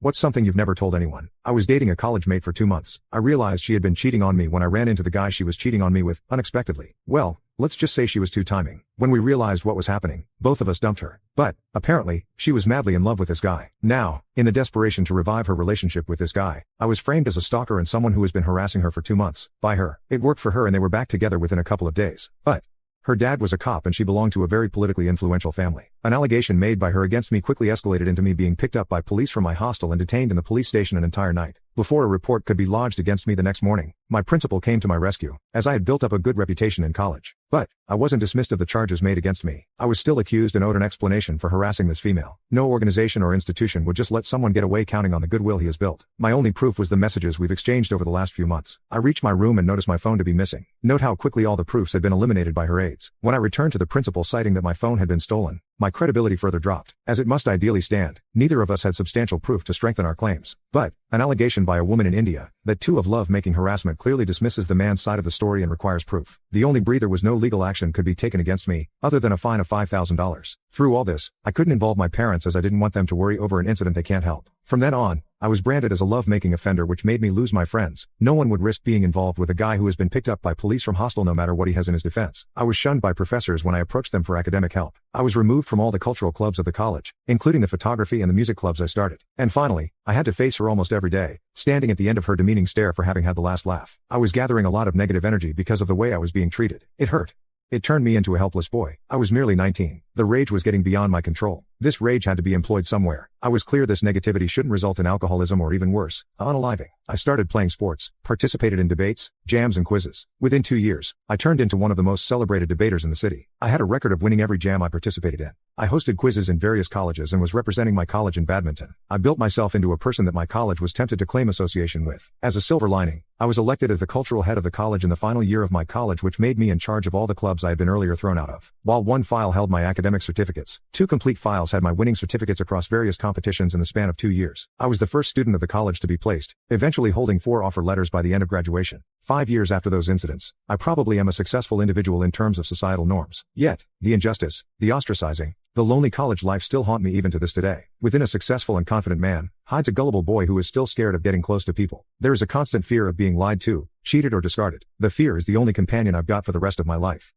What's something you've never told anyone? I was dating a college mate for 2 months. I realized she had been cheating on me when I ran into the guy she was cheating on me with, unexpectedly. Well, let's just say she was too timing. When we realized what was happening, both of us dumped her. But, apparently, she was madly in love with this guy. Now, in the desperation to revive her relationship with this guy, I was framed as a stalker and someone who has been harassing her for 2 months. By her. It worked for her and they were back together within a couple of days. But her dad was a cop and she belonged to a very politically influential family. An allegation made by her against me quickly escalated into me being picked up by police from my hostel and detained in the police station an entire night. Before a report could be lodged against me the next morning, my principal came to my rescue, as I had built up a good reputation in college. But I wasn't dismissed of the charges made against me. I was still accused and owed an explanation for harassing this female. No organization or institution would just let someone get away counting on the goodwill he has built. My only proof was the messages we've exchanged over the last few months. I reached my room and noticed my phone to be missing. Note how quickly all the proofs had been eliminated by her aides. When I returned to the principal citing that my phone had been stolen, my credibility further dropped. As it must ideally stand, neither of us had substantial proof to strengthen our claims. But an allegation by a woman in India, that too of love-making harassment, clearly dismisses the man's side of the story and requires proof. The only breather was no legal action could be taken against me, other than a fine of $5,000. Through all this, I couldn't involve my parents as I didn't want them to worry over an incident they can't help. From then on, I was branded as a love-making offender, which made me lose my friends. No one would risk being involved with a guy who has been picked up by police from hostel no matter what he has in his defense. I was shunned by professors when I approached them for academic help. I was removed from all the cultural clubs of the college, including the photography and the music clubs I started. And finally, I had to face her almost every day, standing at the end of her demeaning stare for having had the last laugh. I was gathering a lot of negative energy because of the way I was being treated. It hurt. It turned me into a helpless boy. I was merely 19. The rage was getting beyond my control. This rage had to be employed somewhere. I was clear this negativity shouldn't result in alcoholism or even worse, unaliving. I started playing sports, participated in debates, jams and quizzes. Within 2 years, I turned into one of the most celebrated debaters in the city. I had a record of winning every jam I participated in. I hosted quizzes in various colleges and was representing my college in badminton. I built myself into a person that my college was tempted to claim association with. As a silver lining, I was elected as the cultural head of the college in the final year of my college, which made me in charge of all the clubs I had been earlier thrown out of. While one file held my academic certificates, 2 complete files had my winning certificates across various competitions in the span of 2 years. I was the first student of the college to be placed, eventually holding 4 offer letters by the end of graduation. 5 years after those incidents, I probably am a successful individual in terms of societal norms. Yet, the injustice, the ostracizing, the lonely college life still haunt me even to this today. Within a successful and confident man, hides a gullible boy who is still scared of getting close to people. There is a constant fear of being lied to, cheated or discarded. The fear is the only companion I've got for the rest of my life.